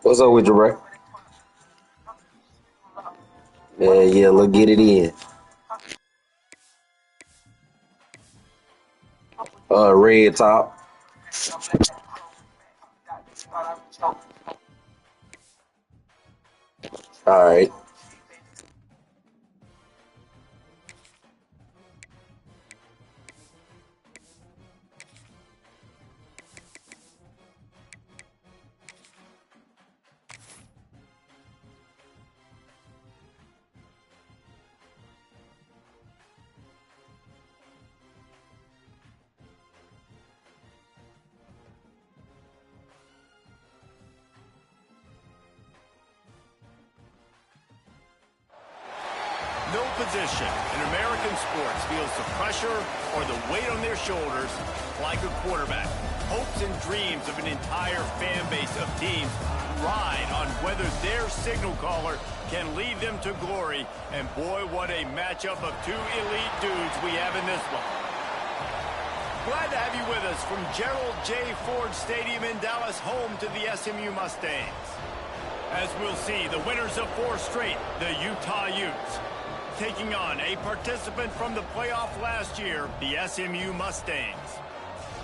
What's up with you, bro? Yeah, let's get it in. Red top. All right. No position in American sports feels the pressure or the weight on their shoulders like a quarterback. Hopes and dreams of an entire fan base of teams ride on whether their signal caller can lead them to glory. And boy, what a matchup of two elite dudes we have in this one. Glad to have you with us from Gerald J. Ford Stadium in Dallas, home to the SMU Mustangs. As we'll see, the winners of 4 straight, the Utah Utes, taking on a participant from the playoff last year, the SMU Mustangs.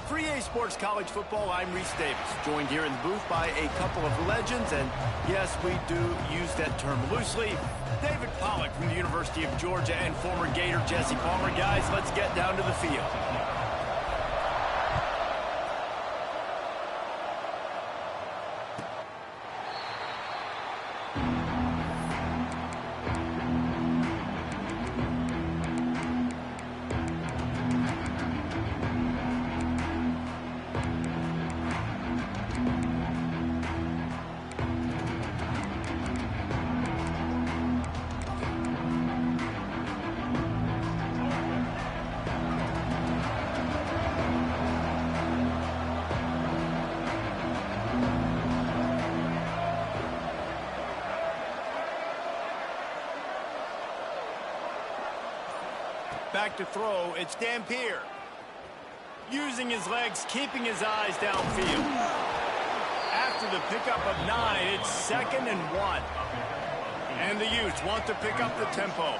For EA Sports College Football, I'm Reese Davis, joined here in the booth by a couple of legends, and yes, we do use that term loosely. David Pollack from the University of Georgia and former Gator Jesse Palmer. Guys, let's get down to the field. Back to throw, it's Dampier. Using his legs, keeping his eyes downfield. After the pickup of 9, it's 2nd and 1. And the Utes want to pick up the tempo.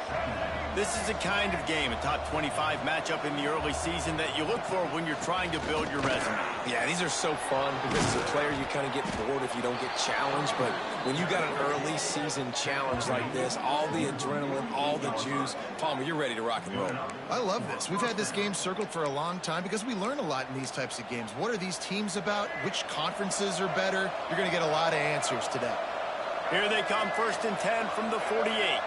This is a kind of game, a top 25 matchup in the early season that you look for when you're trying to build your resume. Yeah, these are so fun because as a player you kind of get bored if you don't get challenged, but when you got an early season challenge like this, all the adrenaline, all the juice, Palmer, you're ready to rock and roll. I love this. We've had this game circled for a long time because we learn a lot in these types of games. What are these teams about? Which conferences are better? You're going to get a lot of answers today. Here they come, 1st and 10 from the 48.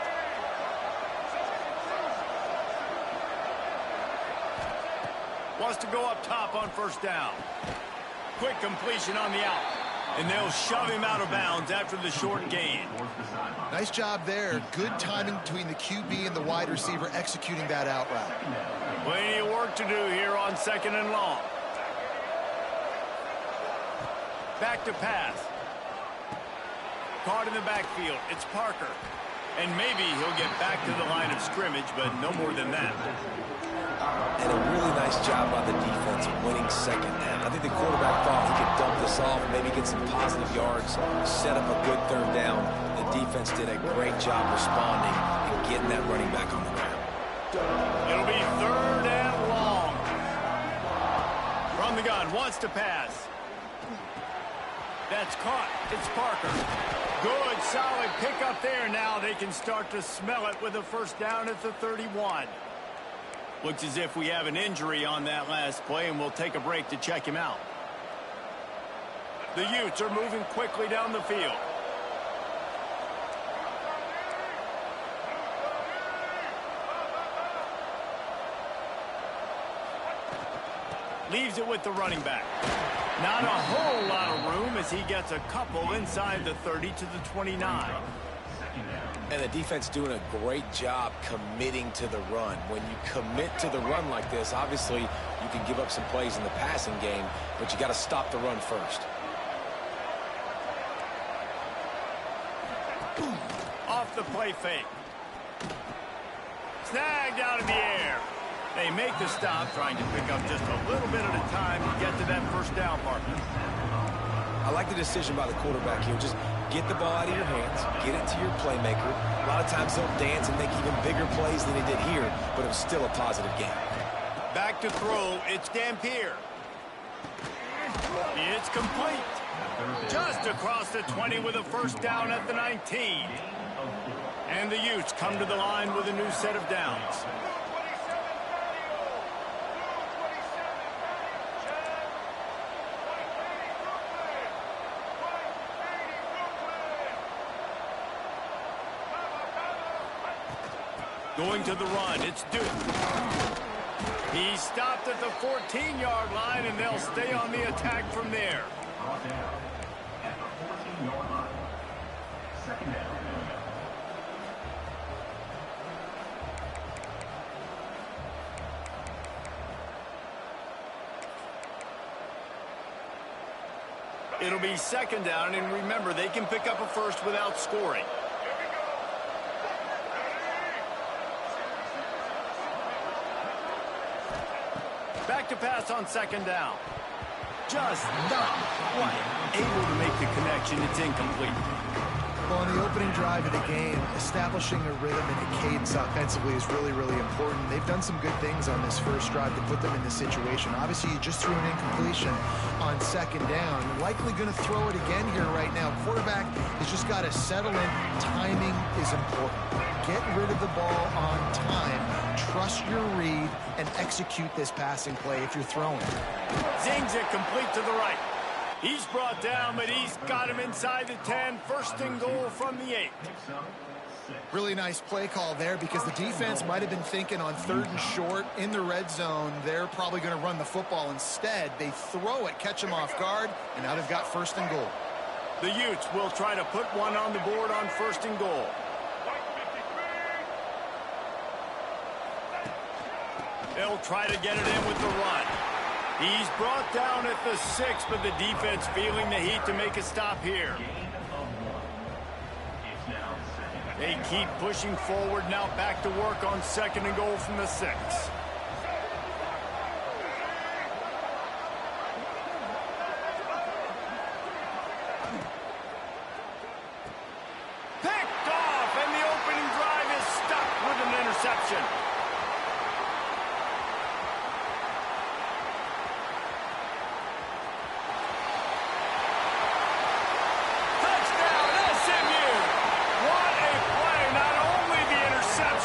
Wants to go up top on 1st down. Quick completion on the out. And they'll shove him out of bounds after the short gain. Nice job there. Good timing between the QB and the wide receiver executing that out route. Plenty of work to do here on 2nd and long. Back to pass. Caught in the backfield. It's Parker. And maybe he'll get back to the line of scrimmage, but no more than that. And a really nice job by the defense winning 2nd down. I think the quarterback thought he could dump this off, maybe get some positive yards, set up a good 3rd down. The defense did a great job responding and getting that running back on the ground. It'll be 3rd and long. From the gun, wants to pass. That's caught. It's Parker. Good, solid pickup there. Now they can start to smell it with a 1st down at the 31. Looks as if we have an injury on that last play, and we'll take a break to check him out. The Utes are moving quickly down the field. Leaves it with the running back. Not a whole lot of room as he gets a couple inside the 30 to the 29. And the defense doing a great job committing to the run. When you commit to the run like this, obviously you can give up some plays in the passing game, but you got to stop the run first. Off the play fake. Snagged out of the air. They make the stop, trying to pick up just a little bit at a time to get to that 1st down marker. I like the decision by the quarterback here. Just get the ball out of your hands, get it to your playmaker. A lot of times they'll dance and make even bigger plays than he did here, but it was still a positive game. Back to throw, it's Dampier. It's complete. Just across the 20 with a first down at the 19. And the Utes come to the line with a new set of downs. Going to the run, it's Duke. He stopped at the 14-yard line, and they'll stay on the attack from there. It'll be second down, and remember, they can pick up a first without scoring. Back to pass on second down. Just not quite able to make the connection. It's incomplete. Well, on the opening drive of the game, establishing a rhythm and a cadence offensively is really, really important. They've done some good things on this first drive to put them in this situation. Obviously, you just threw an incompletion on second down. Likely going to throw it again here right now. Quarterback has just got to settle in. Timing is important. Get rid of the ball on time. Trust your read and execute this passing play if you're throwing. Zings it complete to the right. He's brought down, but he's got him inside the 10. First and goal from the 8. Really nice play call there because the defense might have been thinking on third and short in the red zone. They're probably going to run the football instead. They throw it, catch them off guard, and now they've got first and goal. The Utes will try to put one on the board on first and goal. They'll try to get it in with the run. He's brought down at the 6, but the defense feeling the heat to make a stop here. They keep pushing forward, now back to work on second and goal from the 6. Picked off, and the opening drive is stuck with an interception.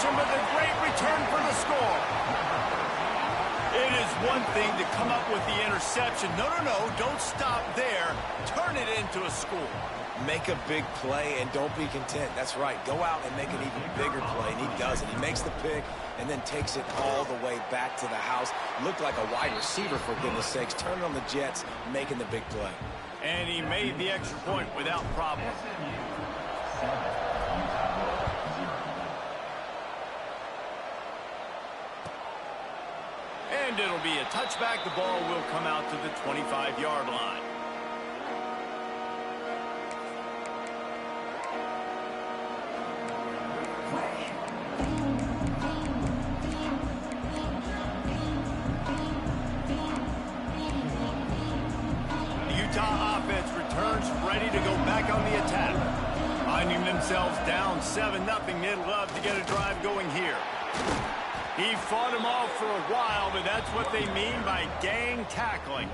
But the great return for the score. It is one thing to come up with the interception. No, don't stop there. Turn it into a score. Make a big play and don't be content. That's right. Go out and make an even bigger play, and he does it. He makes the pick and then takes it all the way back to the house. Looked like a wide receiver, for goodness sakes. Turn it on the Jets, making the big play. And he made the extra point without problem. And it'll be a touchback. The ball will come out to the 25-yard line. The Utah offense returns ready to go back on the attack. Finding themselves down 7-0, they'd love to get a drive going here. He fought him off for a while, but that's what they mean by gang tackling.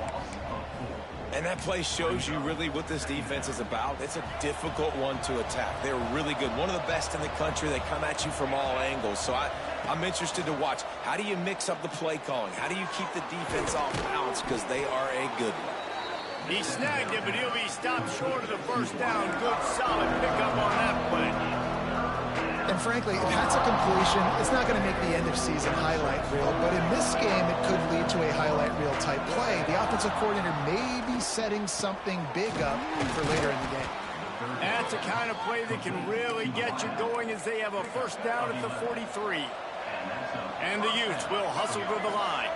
And that play shows you really what this defense is about. It's a difficult one to attack. They're really good. One of the best in the country. They come at you from all angles. So I'm interested to watch. How do you mix up the play calling? How do you keep the defense off balance? Because they are a good one. He snagged it, but he'll be stopped short of the first down. Good, solid pickup on that play. And frankly, if that's a completion, it's not going to make the end of season highlight reel. But in this game, it could lead to a highlight reel type play. The offensive coordinator may be setting something big up for later in the game. That's a kind of play that can really get you going as they have a first down at the 43. And the Utes will hustle to the line.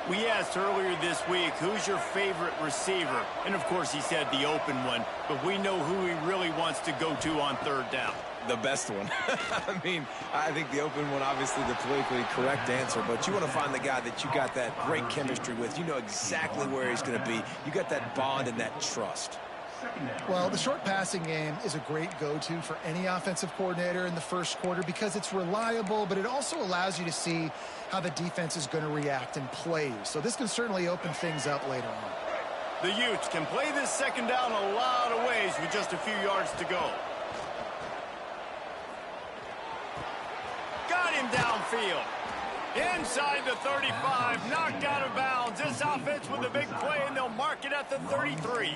We asked earlier this week, who's your favorite receiver? And, of course, he said the open one. But we know who he really wants to go to on third down. The best one. I mean, I think the open one, obviously the politically correct answer, but you want to find the guy that you got that great chemistry with. You know exactly where he's going to be. You got that bond and that trust. Well, the short passing game is a great go-to for any offensive coordinator in the first quarter because it's reliable, but it also allows you to see how the defense is going to react in plays. So this can certainly open things up later on. The Utes can play this second down a lot of ways with just a few yards to go. Got him downfield. Inside the 35, knocked out of bounds. This offense with a big play, and they'll mark it at the 33.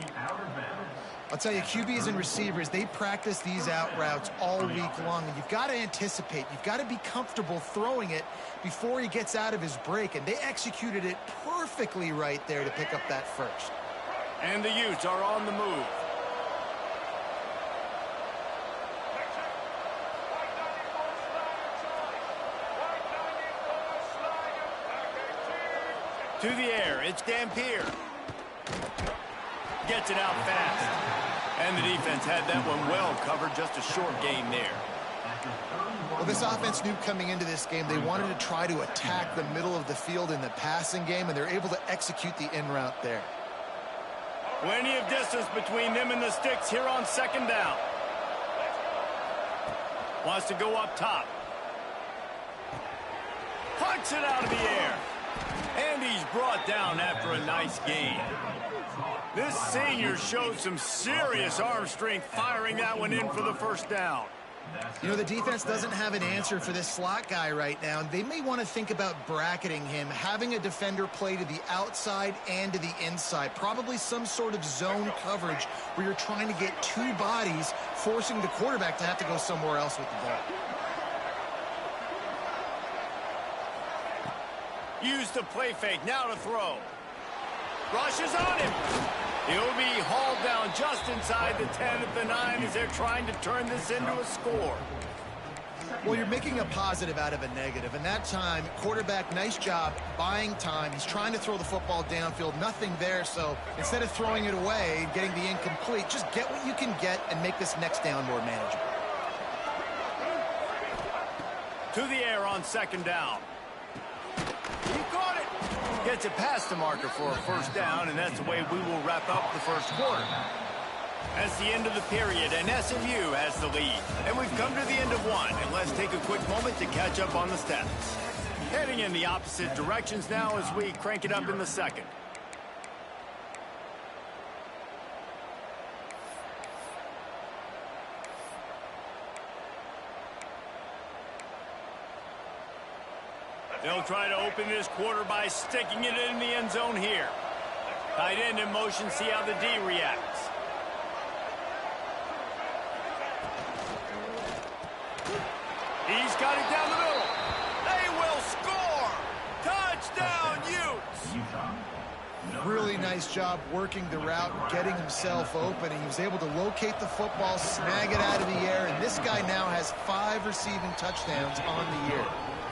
I'll tell you, QBs and receivers, they practice these out routes all week long, and you've got to anticipate. You've got to be comfortable throwing it before he gets out of his break, and they executed it perfectly right there to pick up that first. And the Utes are on the move. To the air, it's Dampier. Gets it out fast. And the defense had that one well covered, just a short gain there. Well, this offense knew coming into this game they wanted to try to attack the middle of the field in the passing game, and they're able to execute the in route there. Plenty of distance between them and the sticks here on second down. Wants to go up top. Punts it out of the air. And he's brought down after a nice gain. This senior showed some serious arm strength firing that one in for the first down. You know, the defense doesn't have an answer for this slot guy right now, and they may want to think about bracketing him, having a defender play to the outside and to the inside. Probably some sort of zone coverage where you're trying to get two bodies, forcing the quarterback to have to go somewhere else with the ball. Use the play fake, now to throw. Rushes on him. He'll be hauled down just inside the 10 at the 9 as they're trying to turn this into a score. Well, you're making a positive out of a negative, and that time, quarterback, nice job buying time. He's trying to throw the football downfield, nothing there, so instead of throwing it away, getting the incomplete, just get what you can get and make this next down more manageable. To the air on second down. He caught it. Gets it past the marker for a first down, and that's the way we will wrap up the first quarter. That's the end of the period, and SMU has the lead. And we've come to the end of one, and let's take a quick moment to catch up on the stats. Heading in the opposite directions now as we crank it up in the second. They'll try to open this quarter by sticking it in the end zone here. Tight end in motion, see how the D reacts. He's got it down the middle. They will score! Touchdown, Utes! Really nice job working the route, getting himself open, and he was able to locate the football, snag it out of the air, and this guy now has 5 receiving touchdowns on the year.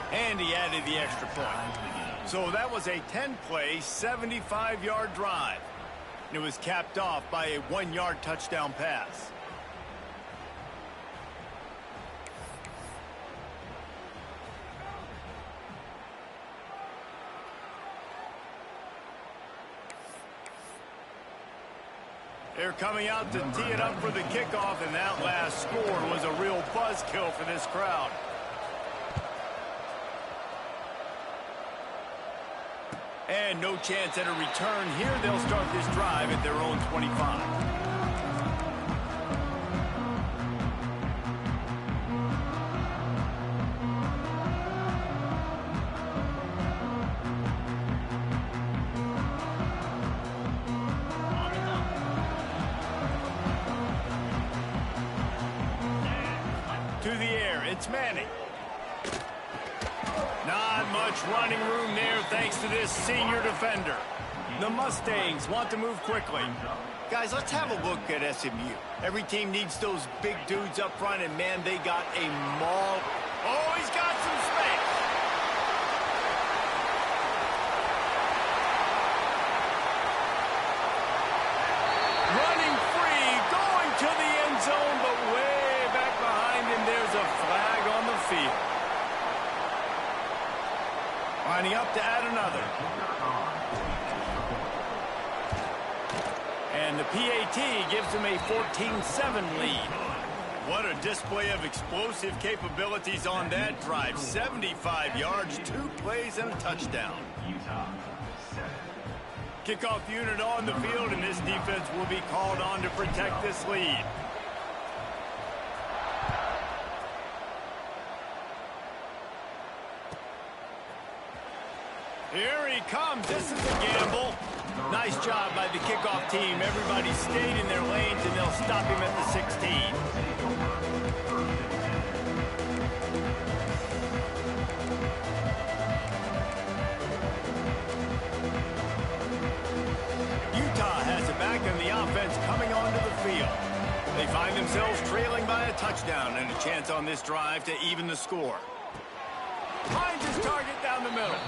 And he added the extra point. So that was a 10-play, 75-yard drive. And it was capped off by a 1-yard touchdown pass. They're coming out to tee it up for the kickoff, and that last score was a real buzzkill for this crowd. And no chance at a return here. They'll start this drive at their own 25. To the air, it's Manning. Not much running room there thanks to this senior defender. The Mustangs want to move quickly. Guys, let's have a look at SMU. Every team needs those big dudes up front, and man, they got a maul. Oh, he's got some space. Lining up to add another. And the PAT gives them a 14-7 lead. What a display of explosive capabilities on that drive. 75 yards, 2 plays, and a touchdown. Kickoff unit on the field, and this defense will be called on to protect this lead. Here he comes. This is a gamble. Nice job by the kickoff team. Everybody stayed in their lanes, and they'll stop him at the 16. Utah has it back, and the offense coming onto the field. They find themselves trailing by a touchdown and a chance on this drive to even the score. Finds his target down the middle.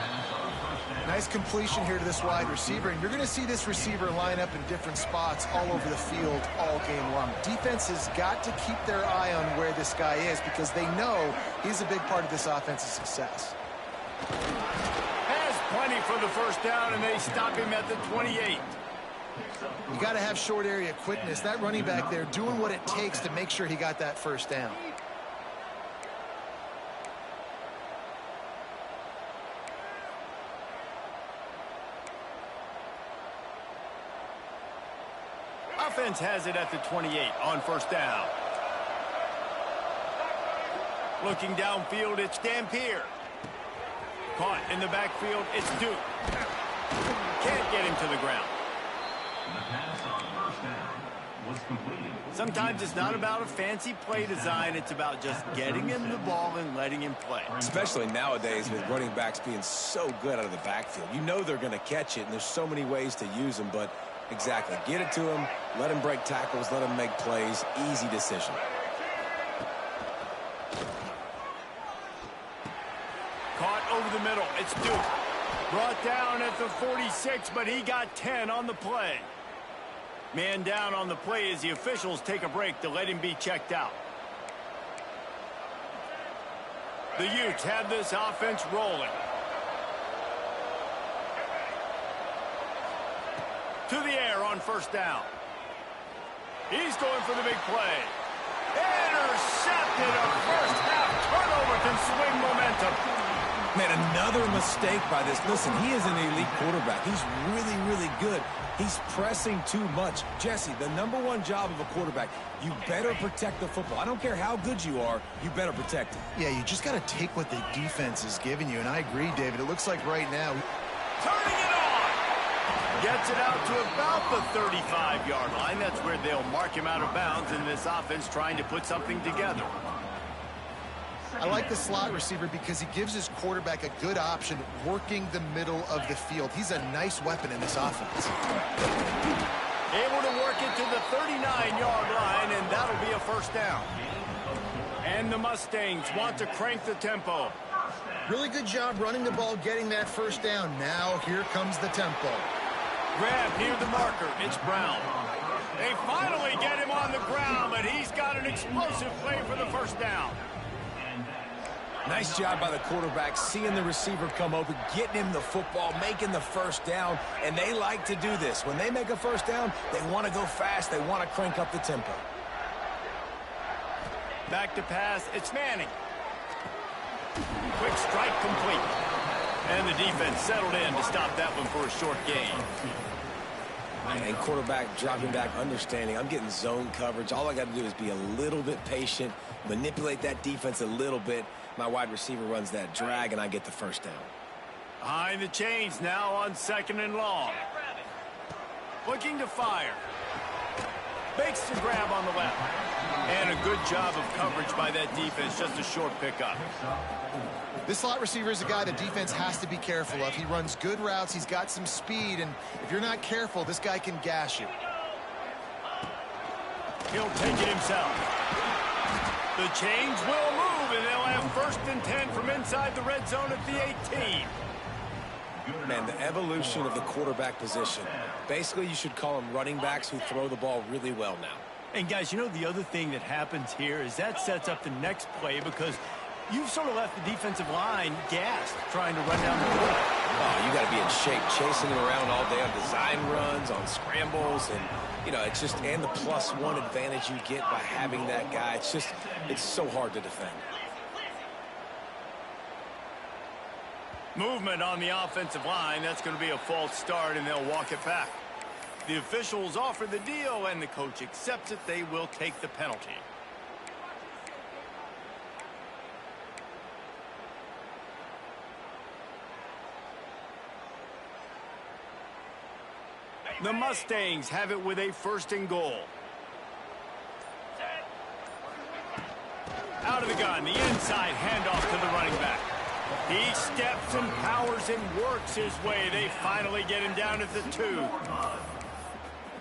Nice completion here to this wide receiver, and you're going to see this receiver line up in different spots all over the field all game long. Defense has got to keep their eye on where this guy is because they know he's a big part of this offense's success. Has plenty for the first down, and they stop him at the 28. You got to have short area quickness. That running back there doing what it takes to make sure he got that first down. Offense has it at the 28 on first down. Looking downfield, it's Dampier. Caught in the backfield, it's Duke. Can't get him to the ground. Sometimes it's not about a fancy play design, it's about just getting him the ball and letting him play. Especially nowadays with running backs being so good out of the backfield. You know they're going to catch it, and there's so many ways to use them, but exactly. Get it to him, let him break tackles, let him make plays. Easy decision. Caught over the middle. It's Duke. Brought down at the 46, but he got 10 on the play. Man down on the play as the officials take a break to let him be checked out. The Utes have this offense rolling. To the air on first down. He's going for the big play. Intercepted. A first half turnover can swing momentum. Man, another mistake by this. Listen, he is an elite quarterback. He's really, really good. He's pressing too much. Jesse, the #1 job of a quarterback, you better protect the football. I don't care how good you are, you better protect it. Yeah, you just got to take what the defense is giving you, and I agree, David. It looks like right now... Turning it on! Gets it out to about the 35-yard line. That's where they'll mark him out of bounds in this offense trying to put something together. I like the slot receiver because he gives his quarterback a good option working the middle of the field. He's a nice weapon in this offense. Able to work it to the 39-yard line, and that'll be a first down. And the Mustangs want to crank the tempo. Really good job running the ball, getting that first down. Now here comes the tempo. Grab near the marker. It's Brown. They finally get him on the ground, but he's got an explosive play for the first down. Nice job by the quarterback, seeing the receiver come open, getting him the football, making the first down, and they like to do this. When they make a first down, they want to go fast. They want to crank up the tempo. Back to pass. It's Manning. Quick strike complete. And the defense settled in to stop that one for a short gain. And quarterback dropping back, understanding I'm getting zone coverage. All I got to do is be a little bit patient, manipulate that defense a little bit. My wide receiver runs that drag, and I get the first down. Behind the chains now on 2nd and long. Looking to fire. Makes the grab on the left. And a good job of coverage by that defense. Just a short pickup. This slot receiver is a guy the defense has to be careful of. He runs good routes. He's got some speed, and if you're not careful, this guy can gash you. He'll take it himself. The chains will move, and they'll have 1st and 10 from inside the red zone at the 18. Man, the evolution of the quarterback position. Basically, you should call them running backs who throw the ball really well now. And guys, you know the other thing that happens here is that sets up the next play because you've sort of left the defensive line gassed trying to run down the field. Oh, you got to be in shape, chasing him around all day on design runs, on scrambles, and, you know, it's just, and the +1 advantage you get by having that guy. It's so hard to defend. Movement on the offensive line. That's going to be a false start, and they'll walk it back. The officials offer the deal, and the coach accepts it. They will take the penalty. The Mustangs have it with a 1st and goal. Out of the gun, the inside handoff to the running back. He steps and powers and works his way. They finally get him down at the 2.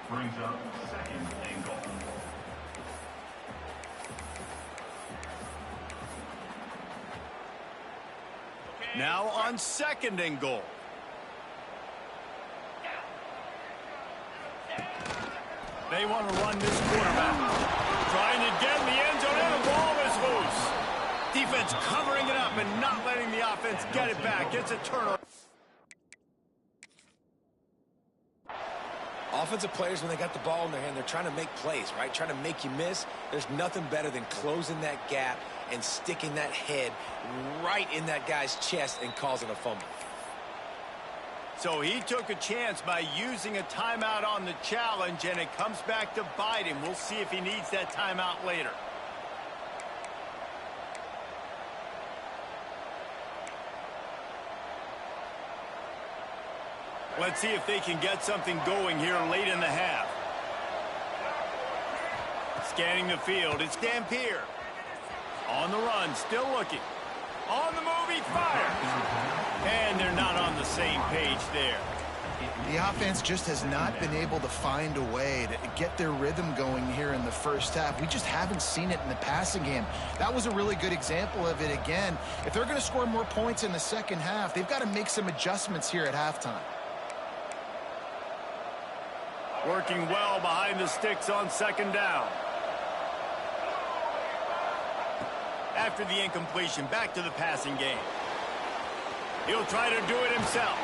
Brings up 2nd and goal. Now on 2nd and goal. They want to run this quarterback. Trying to get in the end zone, and the ball is loose. Defense covering it up and not letting the offense get it back. It's a turnover. Offensive players, when they got the ball in their hand, they're trying to make plays, right? Trying to make you miss. There's nothing better than closing that gap and sticking that head right in that guy's chest and causing a fumble. So he took a chance by using a timeout on the challenge, and it comes back to bite him. We'll see if he needs that timeout later. Let's see if they can get something going here late in the half. Scanning the field, it's Dampier. On the run, still looking. On the move, he fires. And they're not on the same page there. The offense just has not been able to find a way to get their rhythm going here in the first half. We just haven't seen it in the passing game. That was a really good example of it again. If they're going to score more points in the second half, they've got to make some adjustments here at halftime. Working well behind the sticks on 2nd down. After the incompletion, back to the passing game. He'll try to do it himself.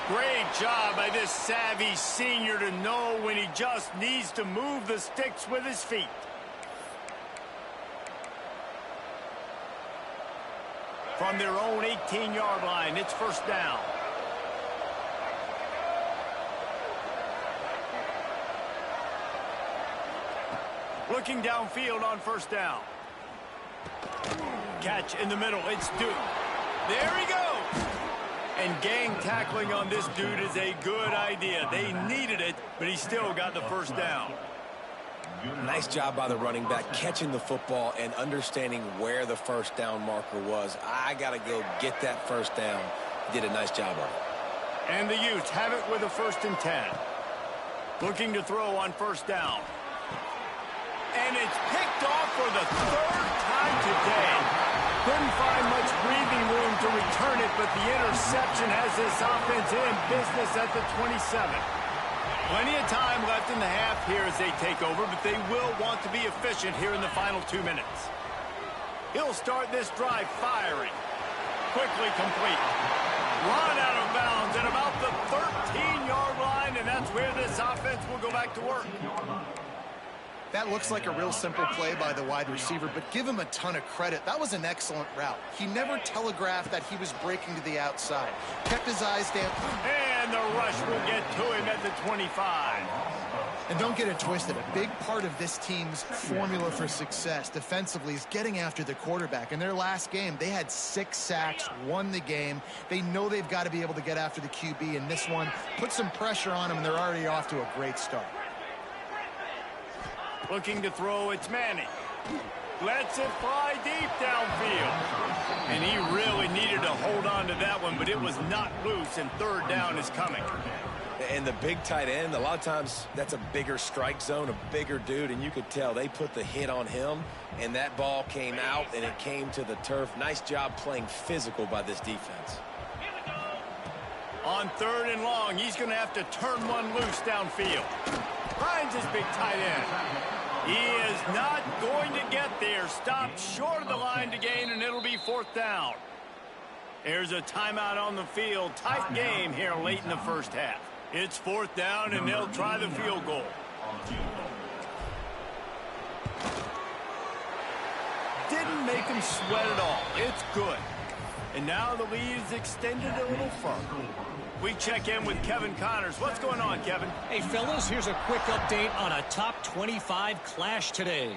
Great job by this savvy senior to know when he just needs to move the sticks with his feet. From their own 18-yard line, it's 1st down. Looking downfield on 1st down. Catch in the middle, it's Duke. There he goes. And gang tackling on this dude is a good idea. They needed it, but he still got the 1st down. Nice job by the running back, catching the football and understanding where the 1st down marker was. I got to go get that 1st down. He did a nice job of it. And the Utes have it with a 1st and 10. Looking to throw on 1st down. And it's picked off for the 3rd time today. Couldn't find much breathing room to return it, but the interception has this offense in business at the 27. Plenty of time left in the half here as they take over, but they will want to be efficient here in the final 2 minutes. He'll start this drive firing. Quickly complete. Run out of bounds at about the 13-yard line, and that's where this offense will go back to work. That looks like a real simple play by the wide receiver, but give him a ton of credit. That was an excellent route. He never telegraphed that he was breaking to the outside. Kept his eyes down. And the rush will get to him at the 25. And don't get it twisted. A big part of this team's formula for success defensively is getting after the quarterback. In their last game, they had 6 sacks, won the game. They know they've got to be able to get after the QB, and this one put some pressure on them, and they're already off to a great start. Looking to throw, it's Manning. Lets it fly deep downfield. And he really needed to hold on to that one, but it was not loose, and 3rd down is coming. And the big tight end, a lot of times that's a bigger strike zone, a bigger dude, and you could tell they put the hit on him, and that ball came out, and it came to the turf. Nice job playing physical by this defense. On 3rd and long, he's going to have to turn one loose downfield. Finds his big tight end. He is not going to get there. stopped short of the line to gain, and it'll be 4th down. There's a timeout on the field. Tight game here late in the first half. It's 4th down, and they'll try the field goal. Didn't make him sweat at all. It's good. And now the lead is extended a little further. We check in with Kevin Connors. What's going on, Kevin? Hey, fellas, here's a quick update on a top 25 clash today.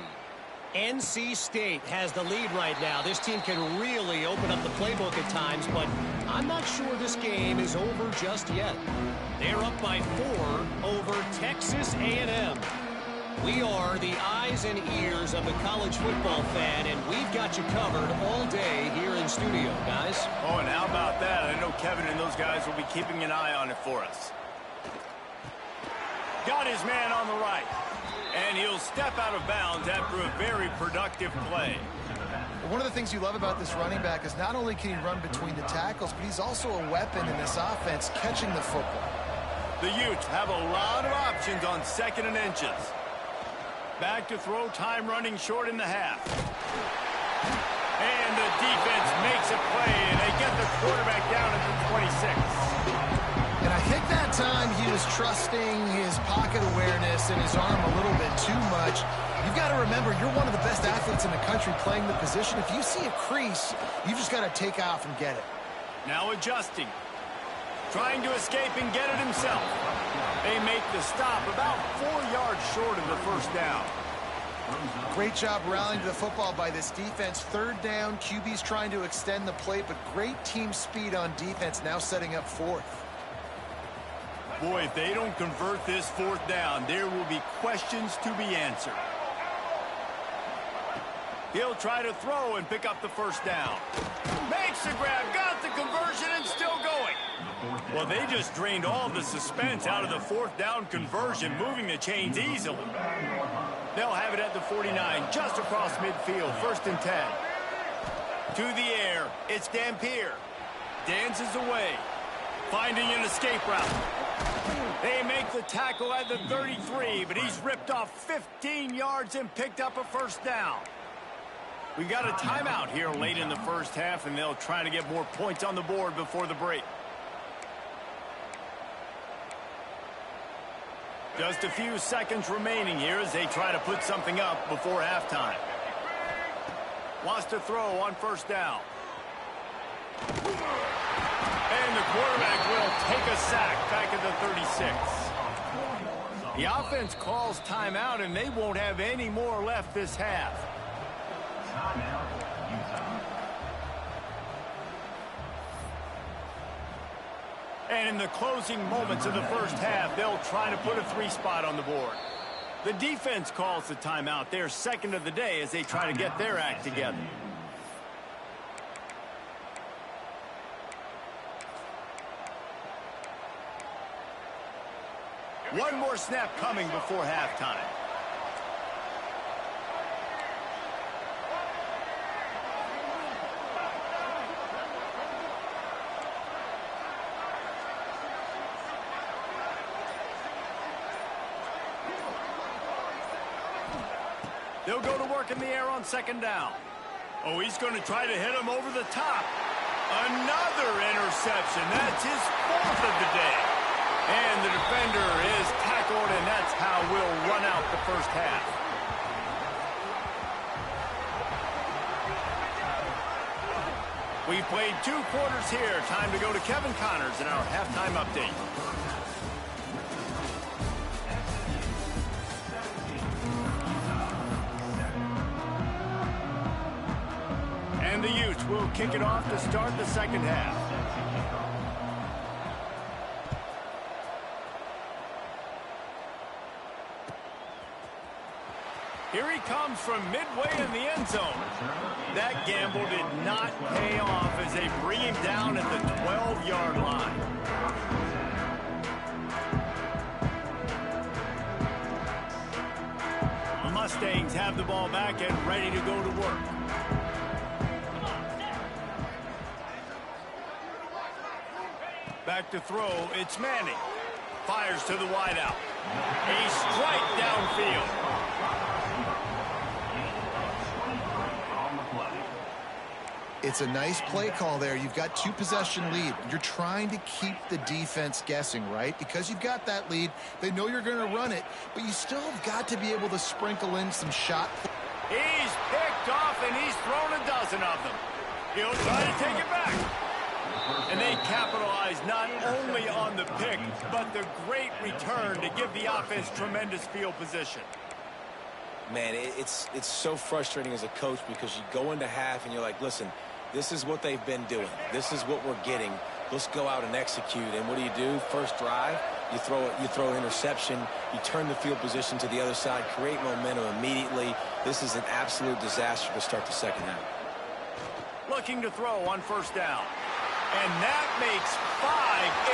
NC State has the lead right now. This team can really open up the playbook at times, but I'm not sure this game is over just yet. They're up by 4 over Texas A&M. We are the eyes and ears of the college football fan, and we've got you covered all day here in studio, guys. Oh, and how about that? I know Kevin and those guys will be keeping an eye on it for us. Got his man on the right. And he'll step out of bounds after a very productive play. One of the things you love about this running back is not only can he run between the tackles, but he's also a weapon in this offense catching the football. The Utes have a lot of options on 2nd and inches. Back to throw, time running short in the half. And the defense makes a play, and they get the quarterback down at the 26. And I think that time he was trusting his pocket awareness and his arm a little bit too much. You've got to remember, you're one of the best athletes in the country playing the position. If you see a crease, you've just got to take off and get it. Now adjusting. Trying to escape and get it himself. They make the stop about 4 yards short of the 1st down. Great job rallying to the football by this defense. 3rd down, QB's trying to extend the play, but great team speed on defense, now setting up 4th. Boy, if they don't convert this 4th down, there will be questions to be answered. He'll try to throw and pick up the 1st down. Makes the grab, got the conversion, and still going. Well, they just drained all the suspense out of the 4th down conversion, moving the chains easily. They'll have it at the 49, just across midfield, 1st and 10. To the air, it's Dampier. Dances away, finding an escape route. They make the tackle at the 33, but he's ripped off 15 yards and picked up a 1st down. We got a timeout here late in the first half, and they'll try to get more points on the board before the break. Just a few seconds remaining here as they try to put something up before halftime. Wants to throw on 1st down. And the quarterback will take a sack back at the 36. The offense calls timeout, and they won't have any more left this half. And in the closing moments of the first half, they'll try to put a 3 spot on the board. The defense calls the timeout. They're 2nd of the day as they try to get their act together. One more snap coming before halftime. They'll go to work in the air on 2nd down. Oh, he's going to try to hit him over the top. Another interception. That's his 4th of the day. And the defender is tackled, and that's how we'll run out the first half. We've played 2 quarters here. Time to go to Kevin Connors in our halftime update. And the Utes will kick it off to start the second half. Here he comes from midway in the end zone. That gamble did not pay off as they bring him down at the 12-yard line. The Mustangs have the ball back and ready to go to work. Back to throw, it's Manning. Fires to the wideout. A strike downfield. It's a nice play call there. You've got 2-possession lead. You're trying to keep the defense guessing, right? Because you've got that lead, they know you're going to run it, but you still have got to be able to sprinkle in some shot. He's picked off, and he's thrown a dozen of them. He'll try to take it back. And they capitalize not only on the pick, but the great return to give the offense tremendous field position. Man, it's so frustrating as a coach because you go into half and you're like, listen, this is what they've been doing. This is what we're getting. Let's go out and execute. And what do? First drive, you throw an interception, you turn the field position to the other side, create momentum immediately. This is an absolute disaster to start the second half. Looking to throw on first down. And that makes 5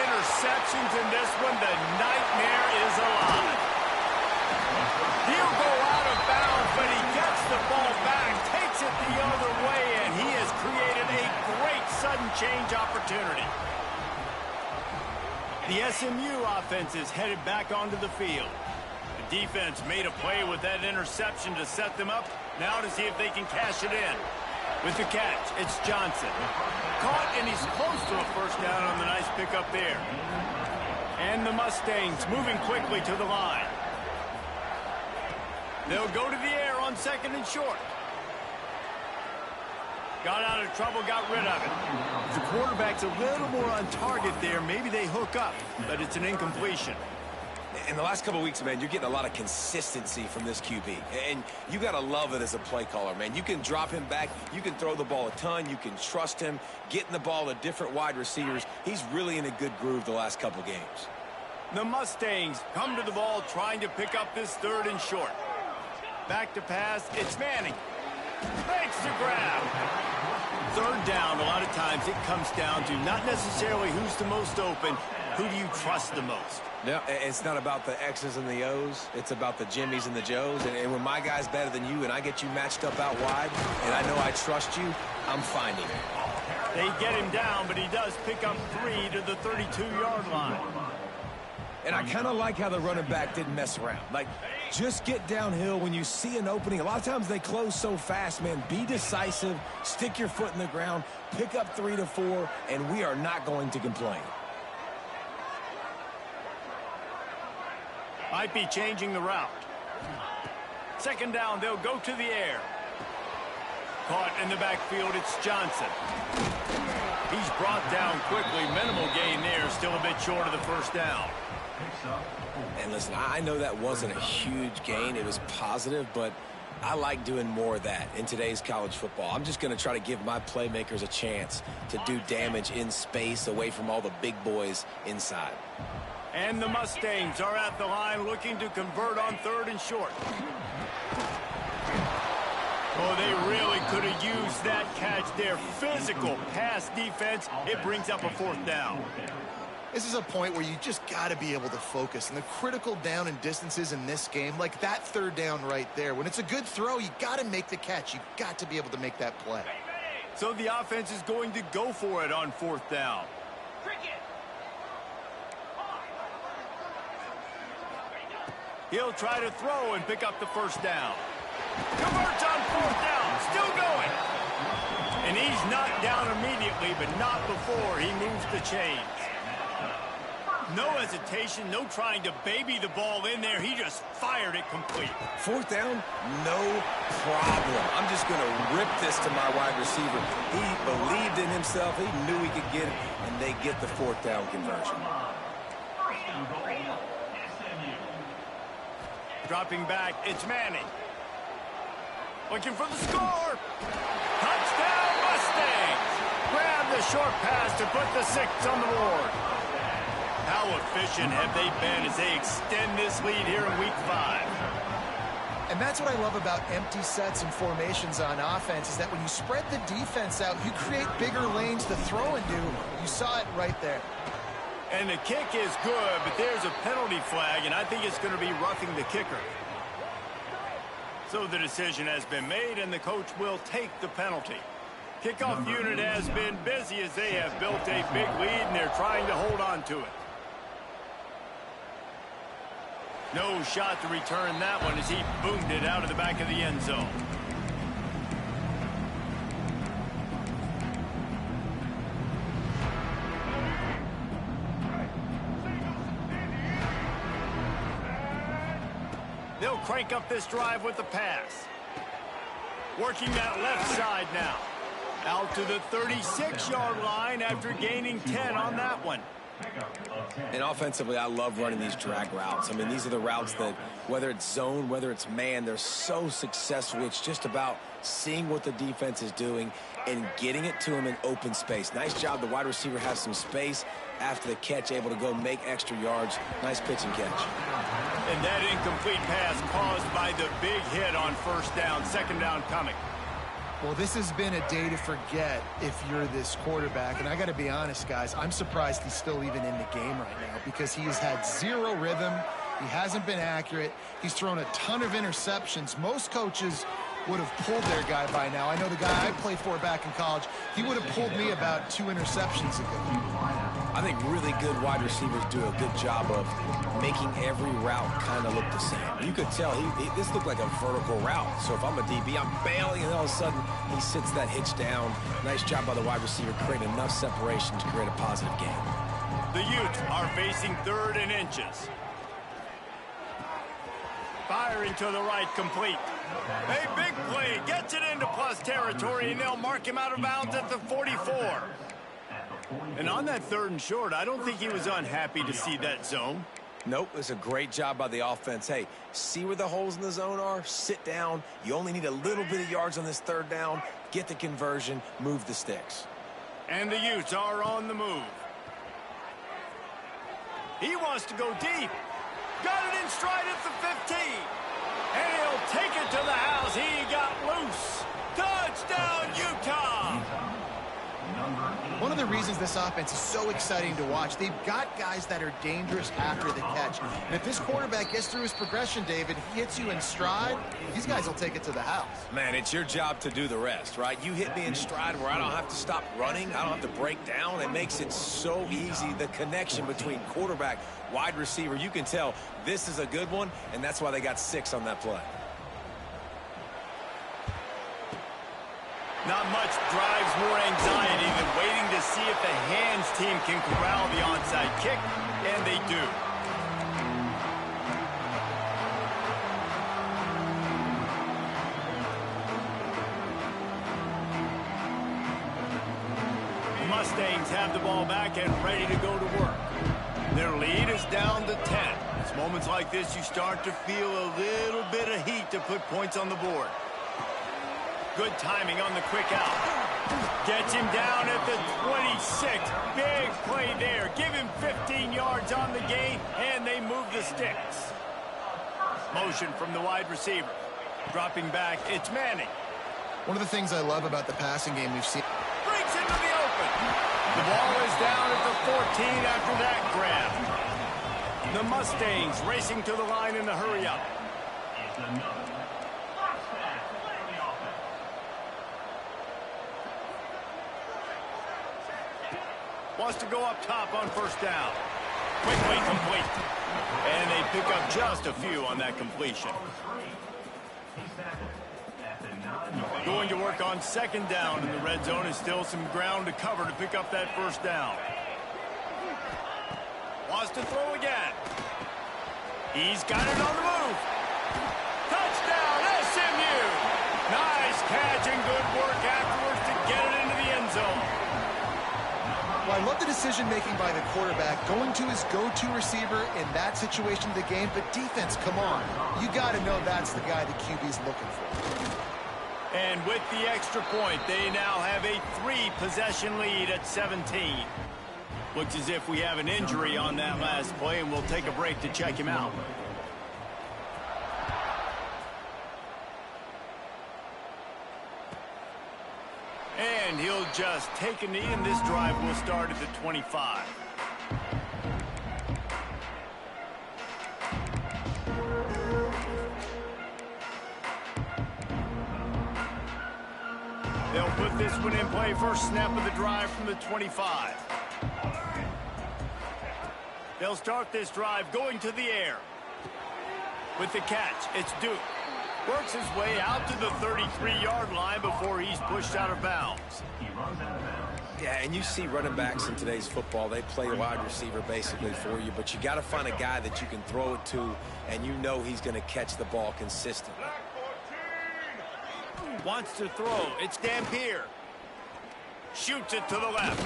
interceptions in this one. The nightmare is alive. He'll go out of bounds, but he gets the ball back, takes it the other way, and he has created a great sudden change opportunity. The SMU offense is headed back onto the field. The defense made a play with that interception to set them up. Now to see if they can cash it in. With the catch, it's Johnson. Caught, and he's close to a first down on the nice pickup there. And the Mustangs moving quickly to the line. They'll go to the air on 2nd and short. Got out of trouble, got rid of it. The quarterback's a little more on target there. Maybe they hook up, but it's an incompletion. In the last couple of weeks, man, you're getting a lot of consistency from this QB. And you got to love it as a play caller, man. You can drop him back. You can throw the ball a ton. You can trust him, getting the ball to different wide receivers. He's really in a good groove the last couple of games. The Mustangs come to the ball trying to pick up this 3rd and short. Back to pass, it's Manning. Makes the grab. 3rd down, a lot of times it comes down to not necessarily who's the most open, who do you trust the most? Yeah, it's not about the X's and the O's. It's about the Jimmys and the Joes. And when my guy's better than you and I get you matched up out wide and I know I trust you, I'm finding it. They get him down, but he does pick up 3 to the 32-yard line. And I kind of like how the running back didn't mess around. Like, just get downhill when you see an opening. A lot of times they close so fast, man. Be decisive, stick your foot in the ground, pick up 3 to 4, and we are not going to complain. Might be changing the route. 2nd down, they'll go to the air. Caught in the backfield, it's Johnson. He's brought down quickly. Minimal gain there, still a bit short of the first down. And listen, I know that wasn't a huge gain. It was positive, but I like doing more of that in today's college football. I'm just going to try to give my playmakers a chance to do damage in space away from all the big boys inside. And the Mustangs are at the line looking to convert on 3rd and short. Oh, they really could have used that catch there. Physical pass defense. It brings up a 4th down. This is a point where you just got to be able to focus. And the critical down and distances in this game, like that 3rd down right there, when it's a good throw, you got to make the catch. You got to be able to make that play. So the offense is going to go for it on 4th down. He'll try to throw and pick up the first down. Converts on 4th down, still going. And he's knocked down immediately, but not before he moves the chains. No hesitation, no trying to baby the ball in there. He just fired it complete. 4th down, no problem. I'm just going to rip this to my wide receiver. He believed in himself. He knew he could get it, and they get the 4th down conversion. Dropping back, it's Manning. Looking for the score. Touchdown, Mustangs. Grab the short pass to put the 6 on the board. How efficient have they been as they extend this lead here in Week 5? And that's what I love about empty sets and formations on offense, is that when you spread the defense out, you create bigger lanes to throw into. You saw it right there. And the kick is good, but there's a penalty flag, and I think it's going to be roughing the kicker. So the decision has been made, and the coach will take the penalty. Kickoff unit has been busy as they have built a big lead, and they're trying to hold on to it. No shot to return that one as he boomed it out of the back of the end zone. They'll crank up this drive with the pass. Working that left side now. Out to the 36-yard line after gaining 10 on that one. And offensively, I love running these drag routes. I mean, these are the routes that, whether it's zone, whether it's man, they're so successful. It's just about seeing what the defense is doing and getting it to him in open space. Nice job. The wide receiver has some space after the catch, able to go make extra yards. Nice pitch and catch. And that incomplete pass caused by the big hit on first down, second down coming. Well, this has been a day to forget if you're this quarterback. And I got to be honest, guys, I'm surprised he's still even in the game right now because he has had zero rhythm. He hasn't been accurate. He's thrown a ton of interceptions. Most coaches would have pulled their guy by now. I know the guy I played for back in college, he would have pulled me about 2 interceptions ago. I think really good wide receivers do a good job of making every route kind of look the same. You could tell this looked like a vertical route. So if I'm a DB, I'm bailing, and all of a sudden he sits that hitch down. Nice job by the wide receiver, creating enough separation to create a positive gain. The Utes are facing 3rd and inches. Firing to the right, complete. A big play, gets it into plus territory, and they'll mark him out of bounds at the 44. And on that 3rd and short, I don't think he was unhappy to see that zone. Nope, it's a great job by the offense. Hey, see where the holes in the zone are? Sit down. You only need a little bit of yards on this 3rd down. Get the conversion, move the sticks. And the Utes are on the move. He wants to go deep. Got it in stride at the 15. And he'll take it to the house. He got loose. Touchdown, Utah! One of the reasons this offense is so exciting to watch, they've got guys that are dangerous after the catch. And if this quarterback gets through his progression, David, he hits you in stride, these guys will take it to the house. Man, it's your job to do the rest, right? You hit me in stride where I don't have to stop running. I don't have to break down. It makes it so easy, the connection between quarterback, wide receiver. You can tell this is a good one, and that's why they got 6 on that play. Not much drives more anxiety than waiting to see if the hands team can corral the onside kick, and they do. The Mustangs have the ball back and ready to go to work. Their lead is down to 10. It's moments like this you start to feel a little bit of heat to put points on the board. Good timing on the quick out. Gets him down at the 26. Big play there. Give him 15 yards on the gain, and they move the sticks. Motion from the wide receiver. Dropping back, it's Manning. One of the things I love about the passing game we've seen. Breaks into the open. The ball is down at the 14 after that grab. The Mustangs racing to the line in the hurry up. Wants to go up top on first down. Quickly complete. And they pick up just a few on that completion. Going to work on second down in the red zone. Is still some ground to cover to pick up that first down. Wants to throw again. He's got it on the move. Touchdown, SMU. Nice catch and good work afterwards to get it into the end zone. Well, I love the decision-making by the quarterback, going to his go-to receiver in that situation of the game. But defense, come on. You got to know that's the guy the QB's looking for. And with the extra point, they now have a 3-possession lead at 17. Looks as if we have an injury on that last play, and we'll take a break to check him out. And he'll just take a knee, and this drive will start at the 25. They'll put this one in play. First snap of the drive from the 25. They'll start this drive going to the air. With the catch, it's Duke. Works his way out to the 33-yard line before he's pushed out of bounds. Yeah, and you see running backs in today's football, they play wide receiver basically for you, but you got to find a guy that you can throw it to, and you know he's going to catch the ball consistently. Wants to throw. It's Dampier. Shoots it to the left.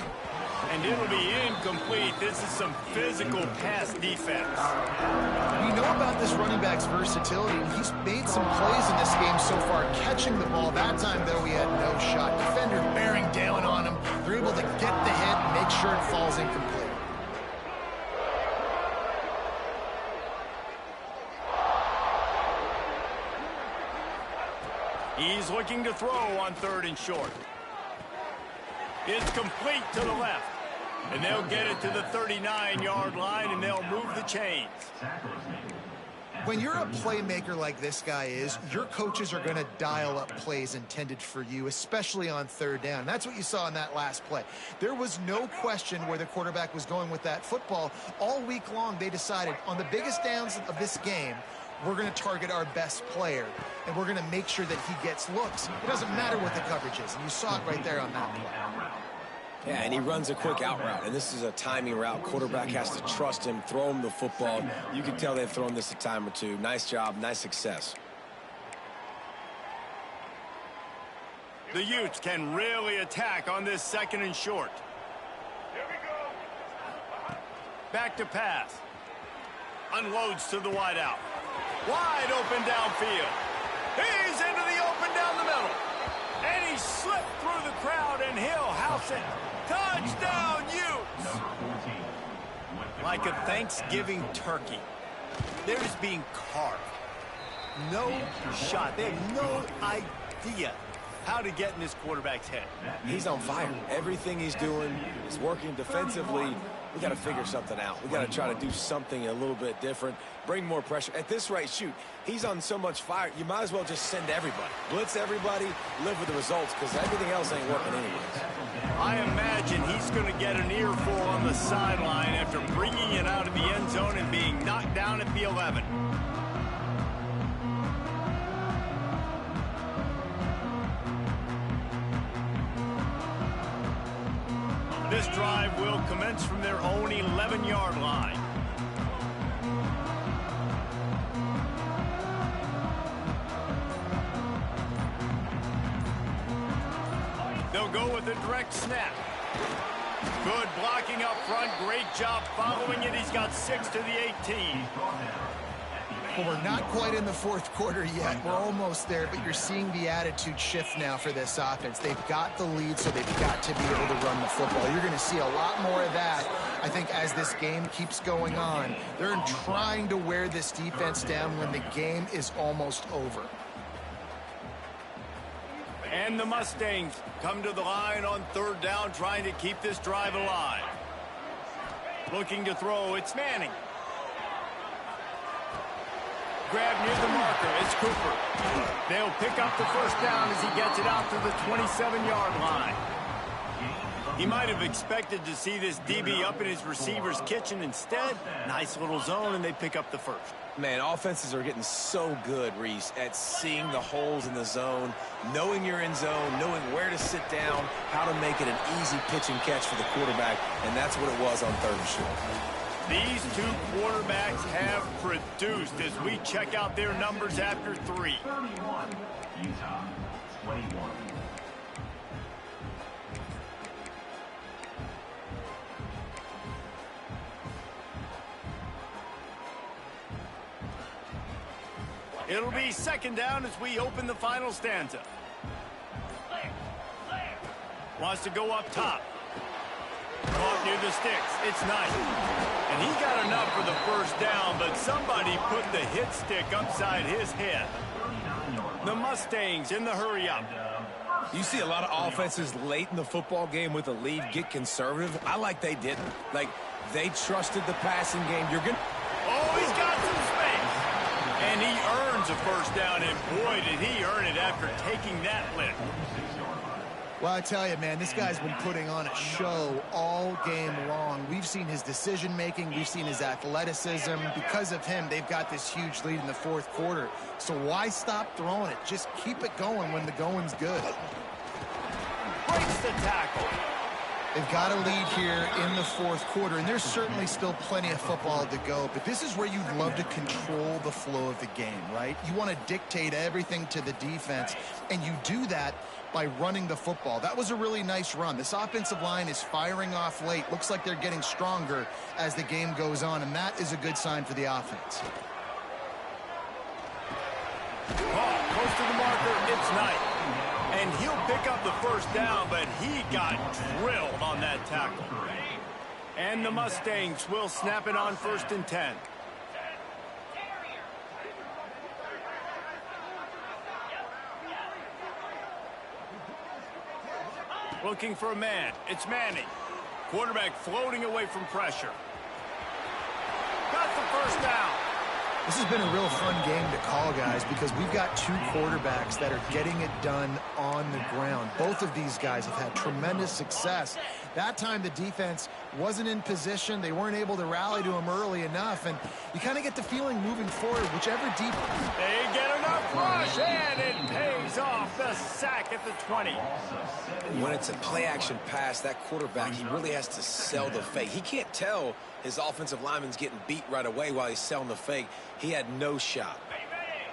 And it'll be incomplete. This is some physical pass defense. You know about this running back's versatility. He's made some plays in this game so far, catching the ball. That time, though, he had no shot. Defender bearing down on him. They're able to get the hit and make sure it falls incomplete. He's looking to throw on 3rd and short. It's complete to the left. And they'll get it to the 39-yard line, and they'll move the chains. When you're a playmaker like this guy is, your coaches are going to dial up plays intended for you, especially on 3rd down. That's what you saw in that last play. There was no question where the quarterback was going with that football. All week long, they decided on the biggest downs of this game, we're going to target our best player, and we're going to make sure that he gets looks. It doesn't matter what the coverage is, and you saw it right there on that play. Yeah, and he runs a quick out route, and this is a timing route. Quarterback has to trust him, throw him the football. You can tell they've thrown this a time or two. Nice job, nice success. The Utes can really attack on this 2nd and short. Back to pass. Unloads to the wideout. Wide open downfield. He's into the open down the middle. And he slipped through the crowd, and he'll house it. Touchdown, Utes! Like a Thanksgiving turkey, they're just being carved. No shot. They have no idea how to get in this quarterback's head. He's on fire. Everything he's doing is working defensively. We got to figure something out. We got to try to do something a little bit different, bring more pressure. At this rate, shoot, he's on so much fire, you might as well just send everybody. Blitz everybody, live with the results, because everything else ain't working anyways. I imagine he's going to get an earful on the sideline after bringing it out of the end zone and being knocked down at the 11. This drive will commence from their own 11-yard line. They'll go with a direct snap. Good blocking up front. Great job following it. He's got 6 to the 18. Well, we're not quite in the 4th quarter yet. We're almost there, but you're seeing the attitude shift now for this offense. They've got the lead, so they've got to be able to run the football. You're going to see a lot more of that, I think, as this game keeps going on. They're trying to wear this defense down when the game is almost over. And the Mustangs come to the line on 3rd down, trying to keep this drive alive. Looking to throw, it's Manning. Grab near the marker, it's Cooper. They'll pick up the 1st down as he gets it out to the 27-yard line. He might have expected to see this DB up in his receiver's kitchen. Instead, nice little zone, and they pick up the 1st. Man, offenses are getting so good, Reese, at seeing the holes in the zone, knowing you're in zone, knowing where to sit down, how to make it an easy pitch and catch for the quarterback, and that's what it was on 3rd and short. These two quarterbacks have produced as we check out their numbers after 3. 31, Utah, 21. It'll be 2nd down as we open the final stanza. Wants to go up top. Caught near the sticks. It's nice. And he got enough for the 1st down, but somebody put the hit stick upside his head. The Mustangs in the hurry-up. You see a lot of offenses late in the football game with a lead get conservative. I like they didn't. Like, they trusted the passing game. You're going to... Oh, he's got some space. And he earns a 1st down, and boy, did he earn it after taking that lick. Well, I tell you, man, this guy's been putting on a show all game long. We've seen his decision-making. We've seen his athleticism. Because of him, they've got this huge lead in the fourth quarter. So why stop throwing it? Just keep it going when the going's good. Breaks the tackle. They've got a lead here in the fourth quarter, and there's certainly still plenty of football to go, but this is where you'd love to control the flow of the game, right? You want to dictate everything to the defense, and you do that by running the football. That was a really nice run. This offensive line is firing off late. Looks like they're getting stronger as the game goes on, and that is a good sign for the offense. Oh, close to the marker, it's Knight. And he'll pick up the first down, but he got drilled on that tackle. And the Mustangs will snap it on 1st and 10. Looking for a man. It's Manning. Quarterback floating away from pressure. Got the first down. This has been a real fun game to call, guys, because we've got two quarterbacks that are getting it done on the ground. Both of these guys have had tremendous success. That time the defense wasn't in position. They weren't able to rally to him early enough, and you kind of get the feeling moving forward, whichever deep... They get enough rush, and it pays off. The sack at the 20. When it's a play-action pass, that quarterback, he really has to sell the fake. He can't tell his offensive lineman's getting beat right away while he's selling the fake. He had no shot.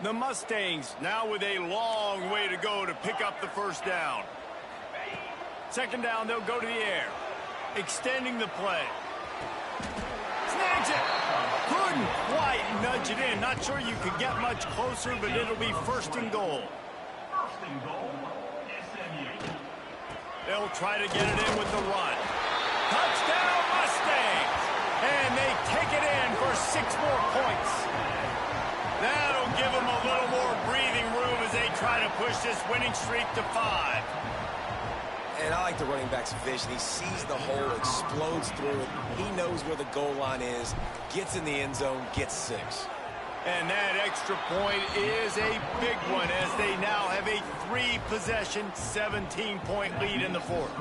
The Mustangs now with a long way to go to pick up the first down. 2nd down, they'll go to the air. Extending the play. Snags it. Couldn't quite nudge it in. Not sure you could get much closer, but it'll be 1st and goal. They'll try to get it in with the run. Touchdown, Mustangs! And they take it in for 6 more points. That'll give them a little more breathing room as they try to push this winning streak to 5. And I like the running back's vision. He sees the hole, explodes through it. He knows where the goal line is, gets in the end zone, gets 6. And that extra point is a big one as they now have a 3-possession, 17-point lead in the fourth.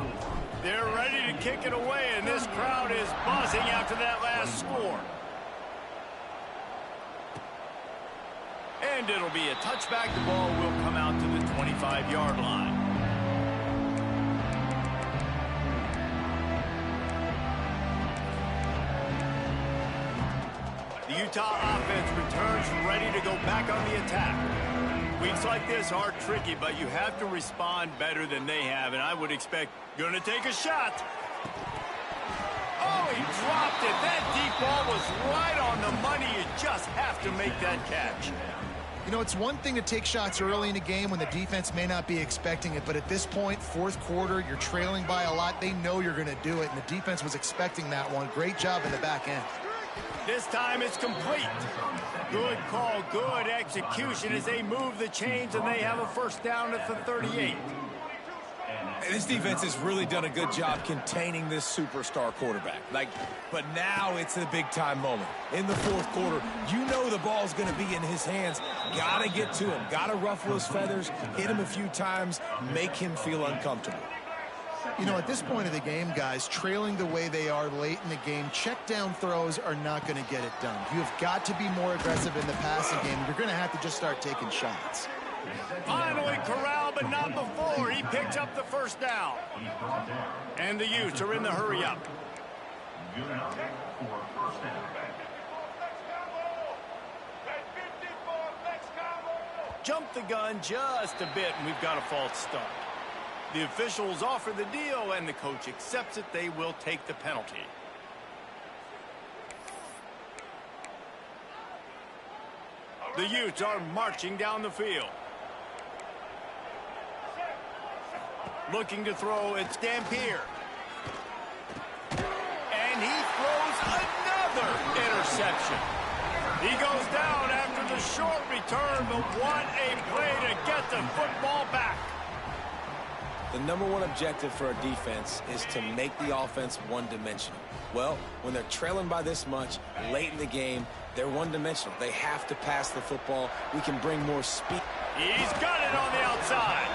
They're ready to kick it away, and this crowd is buzzing after that last score. And it'll be a touchback. The ball will come out to the 25-yard line. The Utah offense returns ready to go back on the attack. Weeks like this are tricky, but you have to respond better than they have, and I would expect gonna take a shot. Oh, he dropped it. That deep ball was right on the money. You just have to make that catch. You know, it's one thing to take shots early in a game when the defense may not be expecting it, but at this point, fourth quarter, you're trailing by a lot. They know you're going to do it, and the defense was expecting that one. Great job in the back end. This time it's complete. Good call, good execution as they move the chains, and they have a first down at the 38. And this defense has really done a good job containing this superstar quarterback. But now it's a big-time moment. In the fourth quarter, you know the ball's going to be in his hands. Got to get to him. Got to ruffle his feathers, hit him a few times, make him feel uncomfortable. You know, at this point of the game, guys, trailing the way they are late in the game, check down throws are not going to get it done. You have got to be more aggressive in the passing game. You're going to have to just start taking shots. Finally corralled, but not before. He picks up the first down. And the Utes are in the hurry-up. Jump the gun just a bit, and we've got a false start. The officials offer the deal, and the coach accepts it. They will take the penalty. The Utes are marching down the field. Looking to throw, it's Dampier. And he throws another interception. He goes down after the short return, but what a play to get the football back. The number one objective for a defense is to make the offense one-dimensional. Well, when they're trailing by this much, late in the game, they're one-dimensional. They have to pass the football. We can bring more speed. He's got it on the outside.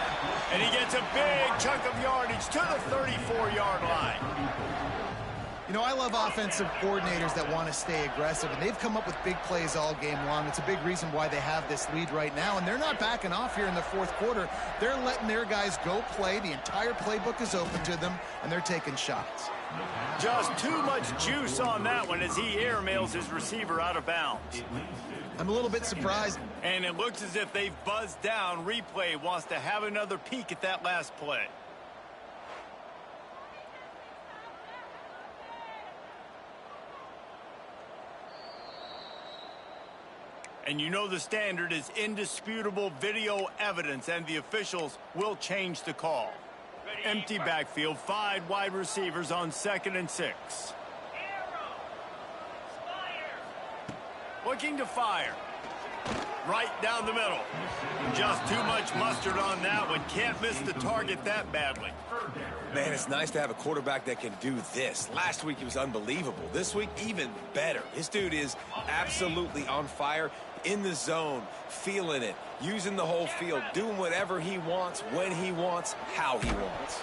And he gets a big chunk of yardage to the 34-yard line. You know, I love offensive coordinators that want to stay aggressive, and they've come up with big plays all game long. It's a big reason why they have this lead right now, and they're not backing off here in the fourth quarter. They're letting their guys go play. The entire playbook is open to them, and they're taking shots. Just too much juice on that one as he airmails his receiver out of bounds. I'm a little bit surprised. And it looks as if they've buzzed down. Replay wants to have another peek at that last play. And you know the standard is indisputable video evidence, and the officials will change the call. Empty backfield, 5 wide receivers on 2nd and 6. Looking to fire. Right down the middle. Just too much mustard on that one. Can't miss the target that badly. Man, it's nice to have a quarterback that can do this. Last week, he was unbelievable. This week, even better. This dude is absolutely on fire, in the zone, feeling it, using the whole field, doing whatever he wants, when he wants, how he wants.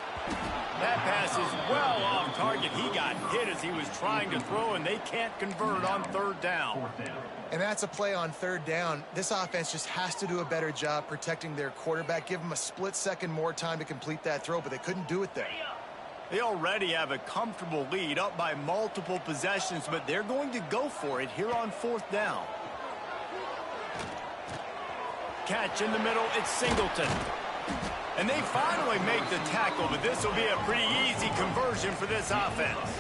That pass is well off target. He got hit as he was trying to throw, and they can't convert on 3rd down. And that's a play on 3rd down. This offense just has to do a better job protecting their quarterback. Give them a split second more time to complete that throw, but they couldn't do it there. They already have a comfortable lead, up by multiple possessions, but they're going to go for it here on 4th down. Catch in the middle, it's Singleton. And they finally make the tackle, but this will be a pretty easy conversion for this offense.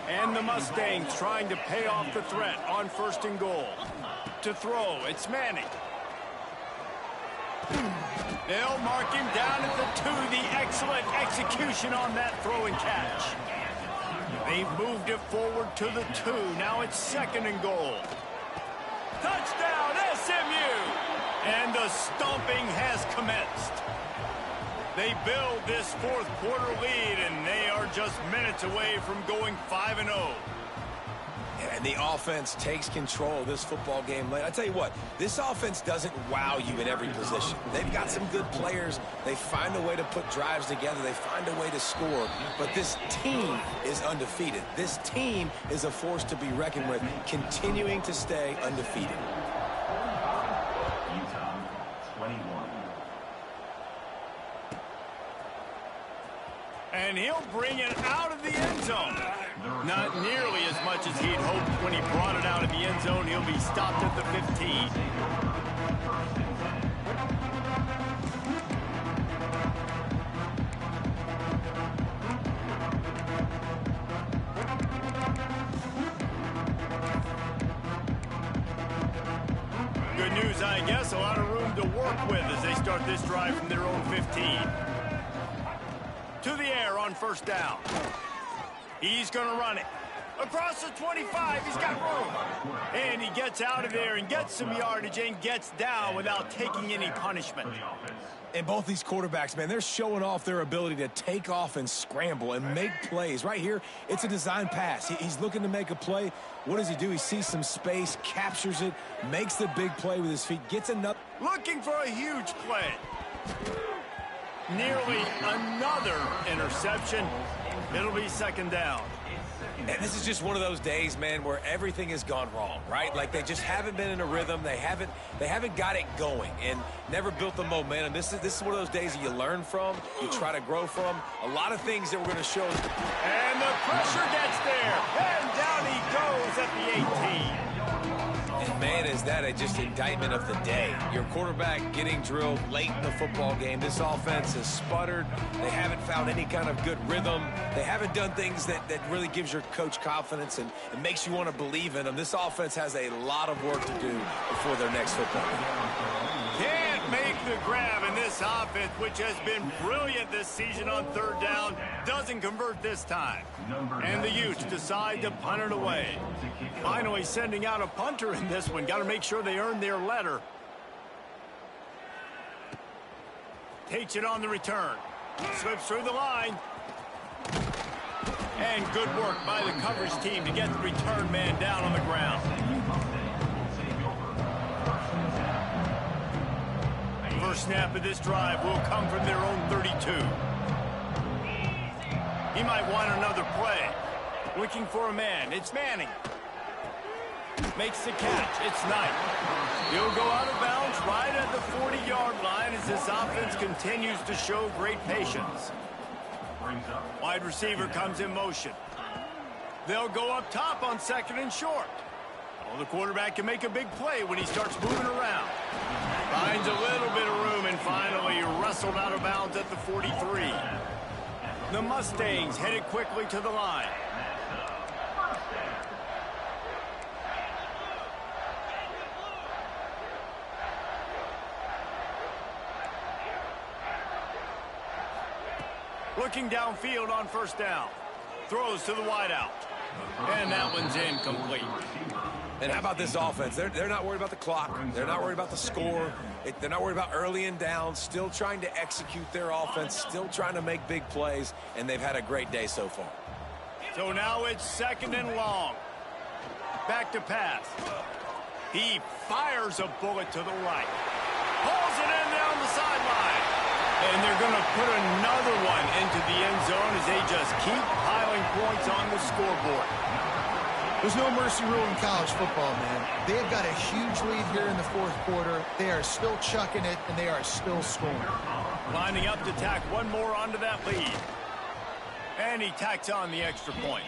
And the Mustangs trying to pay off the threat on 1st and goal. To throw, it's Manning. They'll mark him down at the 2. The excellent execution on that throw and catch. They've moved it forward to the 2. Now it's 2nd and goal. Touchdown, SMU! And the stomping has commenced. They build this 4th quarter lead, and they are just minutes away from going 5-0. And the offense takes control of this football game late. I tell you what, this offense doesn't wow you at every position. They've got some good players. They find a way to put drives together. They find a way to score. But this team is undefeated. This team is a force to be reckoned with, continuing to stay undefeated. Utah, 21. And he'll bring it out of the end zone. Not nearly as much as he'd hoped when he brought it out of the end zone. He'll be stopped at the 15. Good news, I guess. A lot of room to work with as they start this drive from their own 15. To the air on 1st down. He's going to run it. Across the 25, he's got room. And he gets out of there and gets some yardage and gets down without taking any punishment. And both these quarterbacks, man, they're showing off their ability to take off and scramble and make plays. Right here, it's a design pass. He's looking to make a play. What does he do? He sees some space, captures it, makes the big play with his feet, gets enough. Looking for a huge play. Nearly another interception. It'll be 2nd down. And this is just one of those days, man, where everything has gone wrong, right? Like they just haven't been in a rhythm. They haven't got it going and never built the momentum. This is one of those days that you learn from, you try to grow from. A lot of things that we're going to show. And the pressure gets there. And down he goes at the 18. And man, is that just indictment of the day. Your quarterback getting drilled late in the football game. This offense has sputtered. They haven't found any kind of good rhythm. They haven't done things that really gives your coach confidence and makes you want to believe in them. This offense has a lot of work to do before their next football game. Can't make the grab, and this offense, which has been brilliant this season on 3rd down, doesn't convert this time. And the Utes decide to punt it away. Finally sending out a punter in this one. Got to make sure they earn their letter. Takes it on the return. Slips through the line. And good work by the coverage team to get the return man down on the ground. First snap of this drive will come from their own 32. He might want another play. Looking for a man. It's Manning. Makes the catch. It's Knight. He'll go out of bounds right at the 40-yard line as this offense continues to show great patience. Wide receiver comes in motion. They'll go up top on 2nd and short. Well, the quarterback can make a big play when he starts moving around. Finds a little bit of room and finally wrestled out of bounds at the 43. The Mustangs headed quickly to the line. Looking downfield on first down. Throws to the wideout. And that one's incomplete. And how about this offense? They're not worried about the clock. They're not worried about the score. They're not worried about early and down. Still trying to execute their offense. Still trying to make big plays. And they've had a great day so far. So now it's 2nd and long. Back to pass. He fires a bullet to the right. Pulls it in down the sideline. And they're going to put another one into the end zone as they just keep piling points on the scoreboard. There's no mercy rule in college football, man. They've got a huge lead here in the 4th quarter. They are still chucking it, and they are still scoring. Lining up to tack one more onto that lead. And he tacks on the extra point.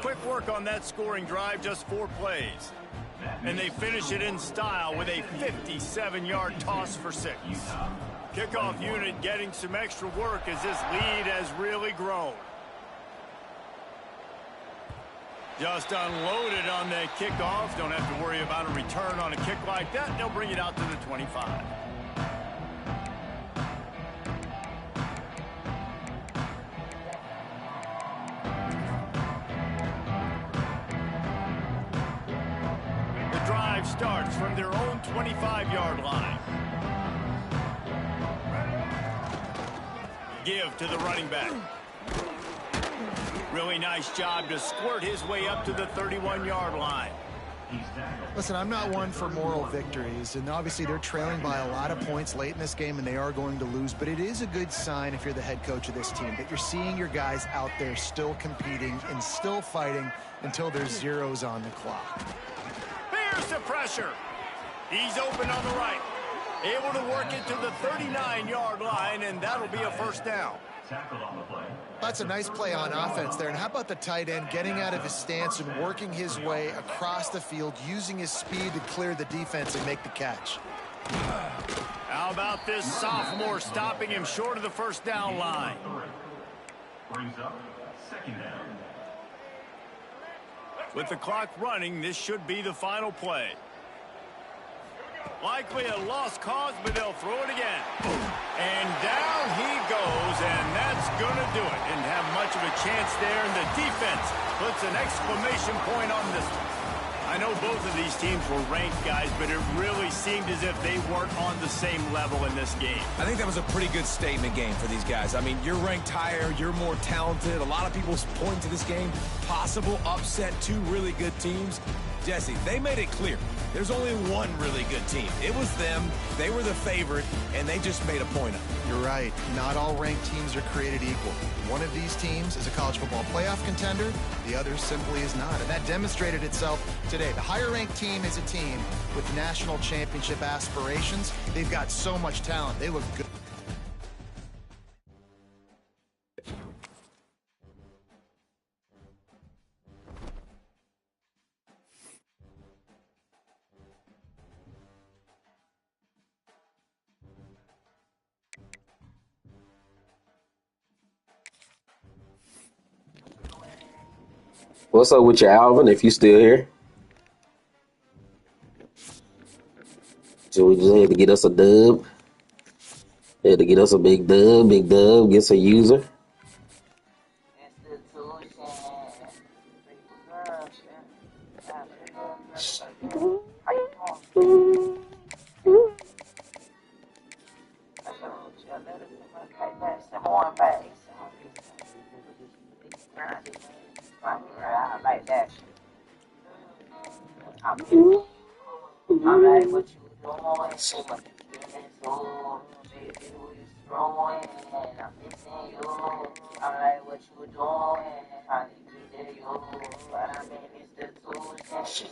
Quick work on that scoring drive, just 4 plays. And they finish it in style with a 57-yard toss for 6. Kickoff unit getting some extra work as this lead has really grown. Just unloaded on that kickoff. Don't have to worry about a return on a kick like that. They'll bring it out to the 25. The drive starts from their own 25-yard line. Give to the running back. Really nice job to squirt his way up to the 31-yard line. Listen, I'm not one for moral victories, and obviously they're trailing by a lot of points late in this game, and they are going to lose, but it is a good sign if you're the head coach of this team that you're seeing your guys out there still competing and still fighting until there's zeros on the clock. Here's the pressure. He's open on the right. Able to work it to the 39-yard line, and that'll be a first down. That's a nice play on offense there. And how about the tight end getting out of his stance and working his way across the field, using his speed to clear the defense and make the catch? How about this sophomore stopping him short of the first down line? Brings up 2nd down. With the clock running, this should be the final play. Likely a lost cause, but they'll throw it again. And down he goes, and that's going to do it. Didn't have much of a chance there, and the defense puts an exclamation point on this one. I know both of these teams were ranked, guys, but it really seemed as if they weren't on the same level in this game. I think that was a pretty good statement game for these guys. I mean, you're ranked higher, you're more talented. A lot of people point to this game, possible upset, 2 really good teams. Jesse, they made it clear. There's only one really good team. It was them. They were the favorite, and they just made a point of it. You're right. Not all ranked teams are created equal. One of these teams is a college football playoff contender. The other simply is not. And that demonstrated itself today. The higher-ranked team is a team with national championship aspirations. They've got so much talent. They look good. What's up with you, Alvin, if you still here? So we just had to get us a dub. Had to get us a big dub, get some user. Like that. I'm like, what you doing? you. I'm like, what you doing? Trying to get to you, but I'm in institution.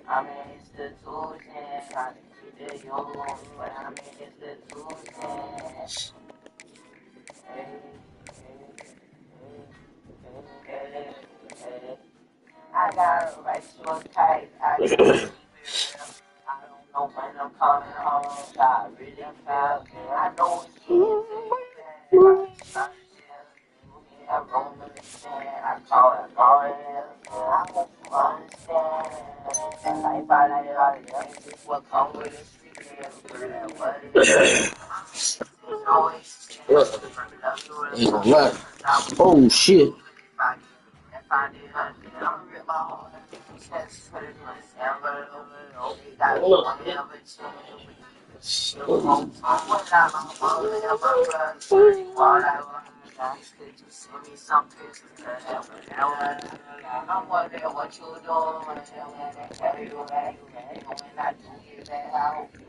I'm in institution. Trying to get to you, but I'm in institution. Hey, hey. I got a right to a kite. I got a I don't know when I'm coming home. I really feel good. I know it's getting bad. I don't understand. I call it. I hope you understand. That life I like it. What come with it? What it is. It's always Ain't gonna lie. Oh shit. if I did, I'm gonna rip my whole chest, put it in this envelope. Okay, got one ever change. Could you send me some pictures? I'm wondering what you doing when I do get back. I hope you